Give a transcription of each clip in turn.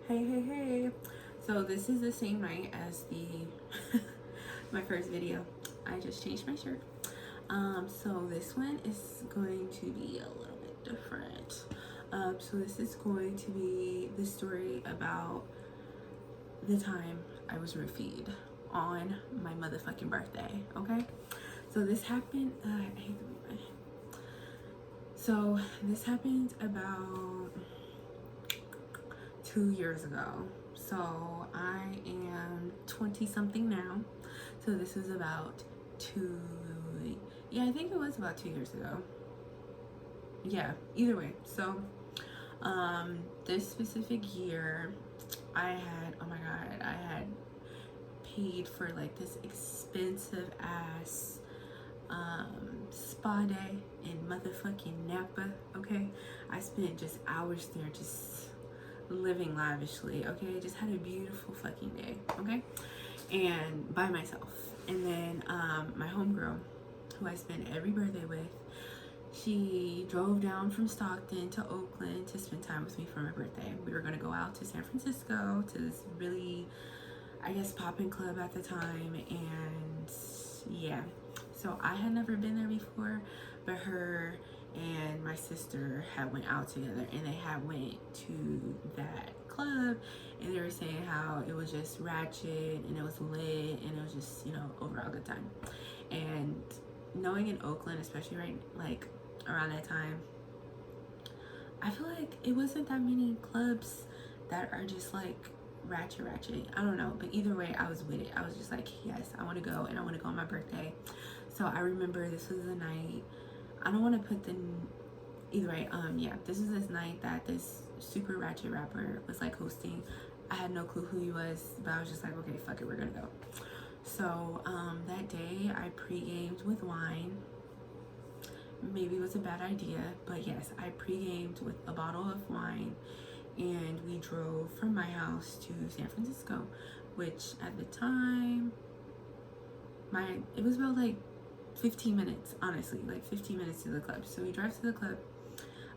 Hey. So this is the same night as the my first video. I just changed my shirt. So this one is going to be a little bit different. So this is going to be the story about the time I was roofied on my motherfucking birthday. Okay. So this happened. I hate the movie. So this happened about 2 years ago. So I am 20 something now. So this was about I think it was about 2 years ago. Yeah, either way. So this specific year oh my god, I had paid for like this expensive ass spa day in motherfucking Napa. Okay, I spent just hours there just living lavishly. Okay, just had a beautiful fucking day. Okay, and by myself. And then my homegirl, who I spend every birthday with, she drove down from Stockton to Oakland to spend time with me for my birthday. We were gonna go out to San Francisco to this really, I guess, poppin' club at the time. And yeah, so I had never been there before, but her and my sister had went out together, and they had went to that club, and they were saying how it was just ratchet and it was lit and it was just, overall good time. And knowing in Oakland, especially right like around that time, I feel like it wasn't that many clubs that are just like ratchet. I don't know, but either way, I was with it. I was just like, yes, I want to go, and I want to go on my birthday. So I remember this was the night. I don't want to put the either way. This is this night that this super ratchet rapper was like hosting. I had no clue who he was, but I was just like, okay, fuck it, we're gonna go. So that day I pre-gamed with wine. Maybe it was a bad idea, but yes, I pre-gamed with a bottle of wine, and we drove from my house to San Francisco, which at the time, it was about like 15 minutes, honestly, like 15 minutes to the club. So we drive to the club.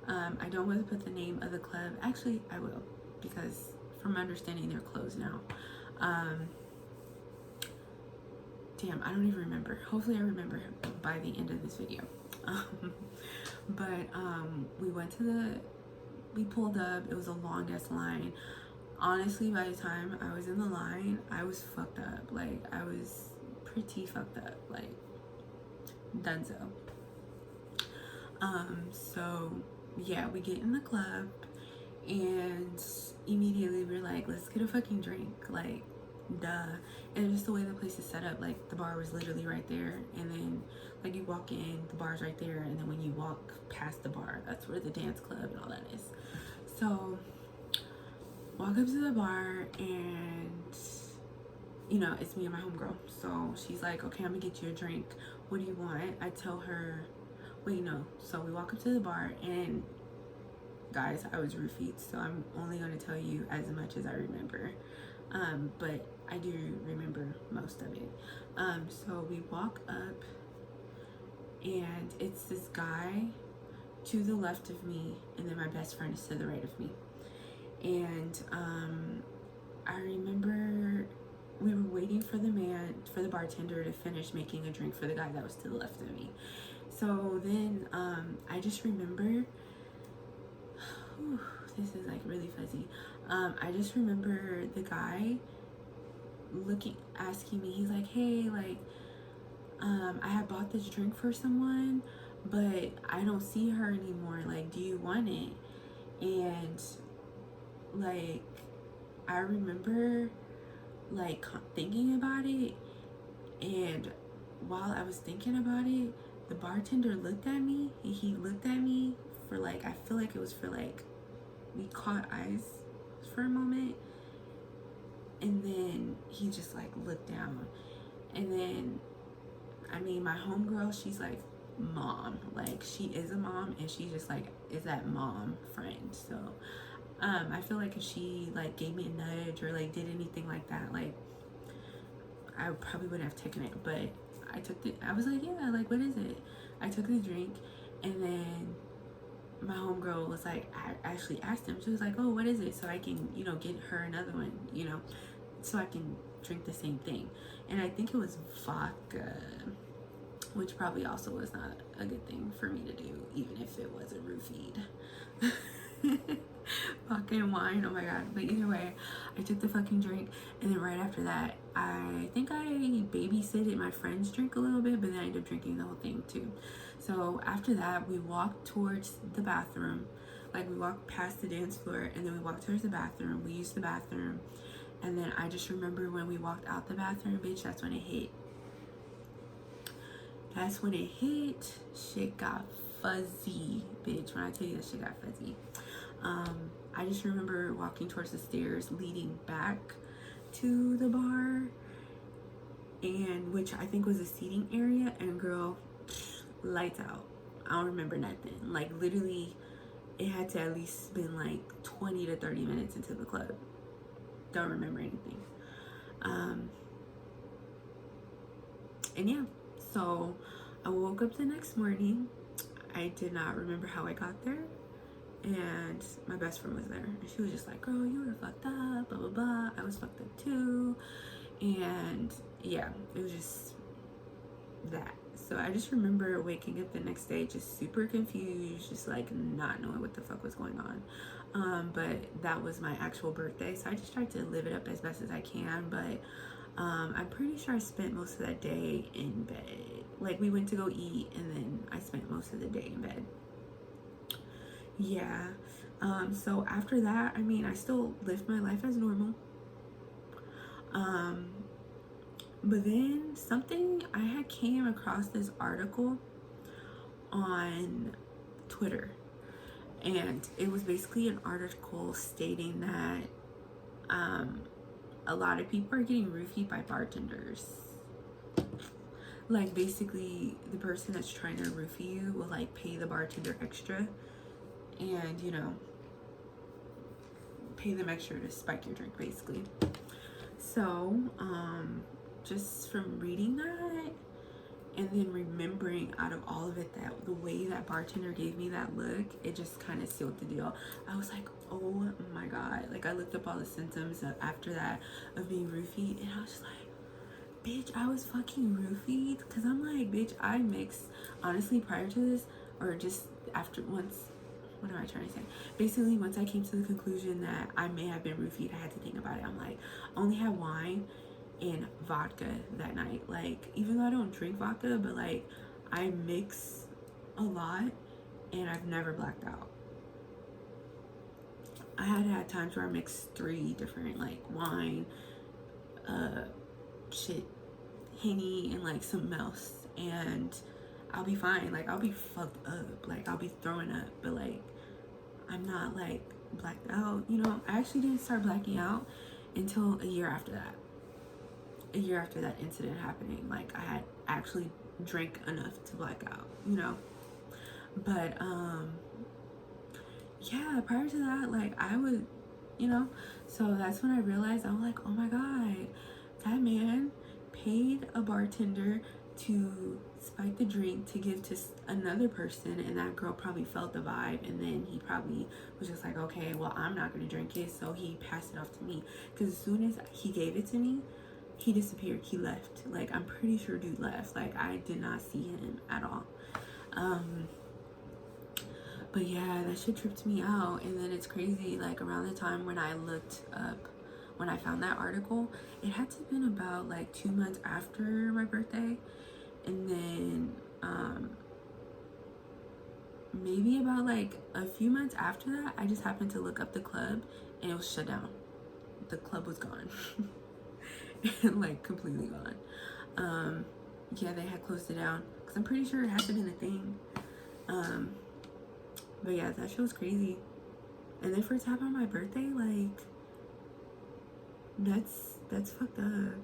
I don't want to put the name of the club. Actually, I will, because from my understanding, they're closed now. Damn, I don't even remember. Hopefully I remember by the end of this video. We pulled up. It was the longest line. Honestly, by the time I was in the line, I was fucked up. Like, I was pretty fucked up. Like, dunzo. So yeah, we get in the club, and immediately we're like, let's get a fucking drink. Like, duh. And just the way the place is set up, like the bar was literally right there, and then like you walk in, the bar's right there, and then when you walk past the bar, that's where the dance club and all that is. So walk up to the bar, and it's me and my homegirl. So she's like, okay, I'm gonna get you a drink. What do you want? I tell her, wait, no. So we walk up to the bar, and guys, I was roofied, so I'm only gonna tell you as much as I remember. But I do remember most of it. So we walk up, and it's this guy to the left of me, and then my best friend is to the right of me. And I remember we were waiting for the bartender to finish making a drink for the guy that was to the left of me. So then I just remember, this is like really fuzzy. I just remember the guy asking me, he's like, hey, like, I had bought this drink for someone, but I don't see her anymore. Like, do you want it? And like, I remember like thinking about it, and while I was thinking about it, the bartender looked at me, and he looked at me for like, I feel like it was for like, we caught eyes for a moment, and then he just like looked down, and then my homegirl, she's like mom, like she is a mom, and she just like is that mom friend. So I feel like if she like gave me a nudge or like did anything like that, like I probably wouldn't have taken it, but I was like, yeah, like, what is it? I took the drink, and then my homegirl was like, I actually asked him, she was like, oh, what is it? So I can, you know, get her another one, you know, so I can drink the same thing. And I think it was vodka, which probably also was not a good thing for me to do, even if it was a roofied. Fucking wine, oh my god. But either way, I took the fucking drink, and then right after that, I think I babysitted my friend's drink a little bit, but then I ended up drinking the whole thing too. So after that, we walked towards the bathroom. Like, we walked past the dance floor, and then we walked towards the bathroom. We used the bathroom, and then I just remember when we walked out the bathroom, bitch, that's when it hit. That's when it hit. Shit got fuzzy, bitch. When I tell you that shit got fuzzy. I just remember walking towards the stairs leading back to the bar, and which I think was a seating area, and girl, lights out. I don't remember nothing. Like, literally, it had to at least been like 20 to 30 minutes into the club. Don't remember anything. And yeah, so I woke up the next morning. I did not remember how I got there, and my best friend was there, and she was just like, girl, you were fucked up, blah blah blah. I was fucked up too. And yeah, it was just that. So I just remember waking up the next day just super confused, just like not knowing what the fuck was going on. But that was my actual birthday, so I just tried to live it up as best as I can. But I'm pretty sure I spent most of that day in bed. Like, we went to go eat, and then I spent most of the day in bed. Yeah. So after that, I mean, I still lived my life as normal. But then something, I had came across this article on Twitter, and it was basically an article stating that a lot of people are getting roofied by bartenders. Like, basically, the person that's trying to roofie you will like pay the bartender extra, and, you know, pay them extra to spike your drink, basically. So just from reading that and then remembering out of all of it that the way that bartender gave me that look, it just kind of sealed the deal. I was like, oh my god. Like, I looked up all the symptoms after that of being roofied, and I was just like, bitch, I was fucking roofied. Because I'm like, bitch, I mixed, honestly, prior to this, or just after, once, what am I trying to say? Basically, once I came to the conclusion that I may have been roofied, I had to think about it. I'm like, I only had wine and vodka that night. Like, even though I don't drink vodka, but like, I mix a lot, and I've never blacked out. I had times where I mixed 3 different, like, wine, Henny, and like something else, and I'll be fine. Like, I'll be fucked up, like, I'll be throwing up, but like, I'm not like blacked out, you know. I actually didn't start blacking out until a year after that. A year after that incident happening, like, I had actually drank enough to black out, you know. But yeah, prior to that, like, I would, you know. So that's when I realized, I was like, oh my god, that man paid a bartender to spike the drink to give to another person, and that girl probably felt the vibe, and then he probably was just like, okay, well, I'm not gonna drink it, so he passed it off to me. Because as soon as he gave it to me, he disappeared. He left. Like, I'm pretty sure dude left. Like, I did not see him at all. But yeah, that shit tripped me out. And then it's crazy, like, around the time when I looked up, when I found that article, it had to have been about like 2 months after my birthday. And then maybe about like a few months after that, I just happened to look up the club, and it was shut down. The club was gone. Like, completely gone. Yeah, they had closed it down, because I'm pretty sure it had to have been a thing. But yeah, that shit was crazy. And then for it to happen on my birthday, like, that's fucked up.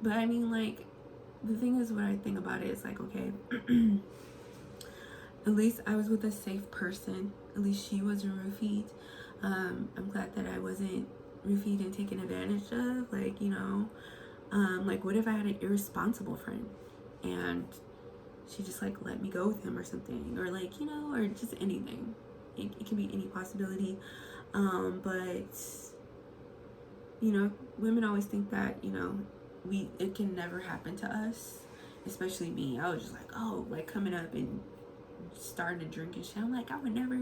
But I mean, like, the thing is, what I think about it is like, okay, at least I was with a safe person. At least she wasn't roofied. I'm glad that I wasn't roofied and taken advantage of. Like, you know, like, what if I had an irresponsible friend and she just like let me go with him or something, or like, you know, or just anything. It can be any possibility. But you know, women always think that, you know, it can never happen to us, especially me. I was just like, oh, like coming up and starting to drink and shit. I'm like, I would never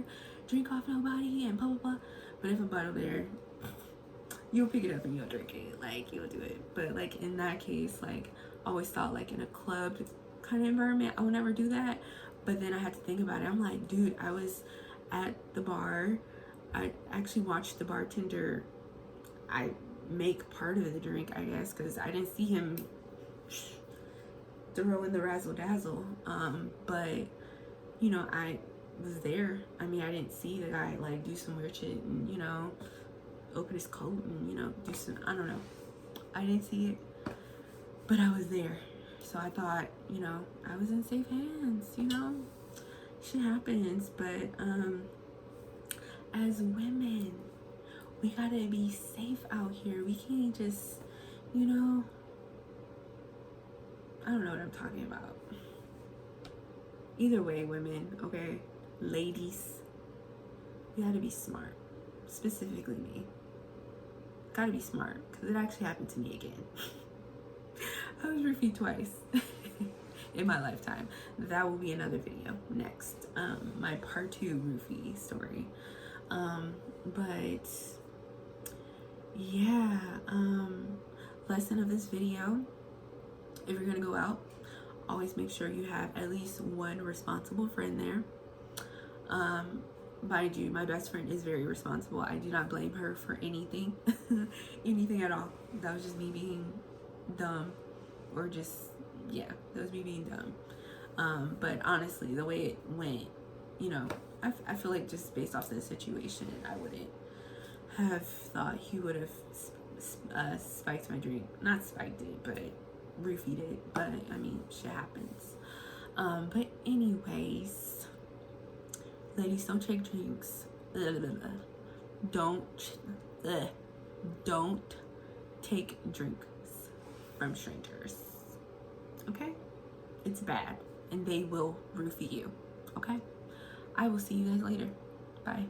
drink off nobody and blah blah blah. But if a bottle there, you'll pick it up and you'll drink it. Like, you'll do it. But like in that case, like I always thought like in a club kind of environment, I would never do that. But then I had to think about it. I'm like, dude, I was at the bar. I actually watched the bartender I make part of the drink, I guess, because I didn't see him throw in the razzle dazzle. But you know, I was there. I mean, I didn't see the guy like do some weird shit and, you know, open his coat and, you know, do some, I don't know. I didn't see it, but I was there. So I thought, you know, I was in safe hands, you know. Shit happens. But as women, we gotta be safe out here. We can't just, you know, I don't know what I'm talking about. Either way, women, okay? Ladies, you gotta be smart. Specifically me. Gotta be smart, because it actually happened to me again. I was roofied twice in my lifetime. That will be another video next. My part 2 roofie story. But yeah, lesson of this video, if you're gonna go out, always make sure you have at least one responsible friend there. Mind you, my best friend is very responsible. I do not blame her for anything. Anything at all. That was just me being dumb, or just, yeah, that was me being dumb. But honestly, the way it went, you know, I feel like just based off the situation, I wouldn't have thought he would have spiked my drink. Not spiked it, but roofied it. But I mean, shit happens. But anyways, ladies, don't take drinks. Don't take drinks from strangers. Okay? It's bad, and they will roofie you. Okay? I will see you guys later. Bye.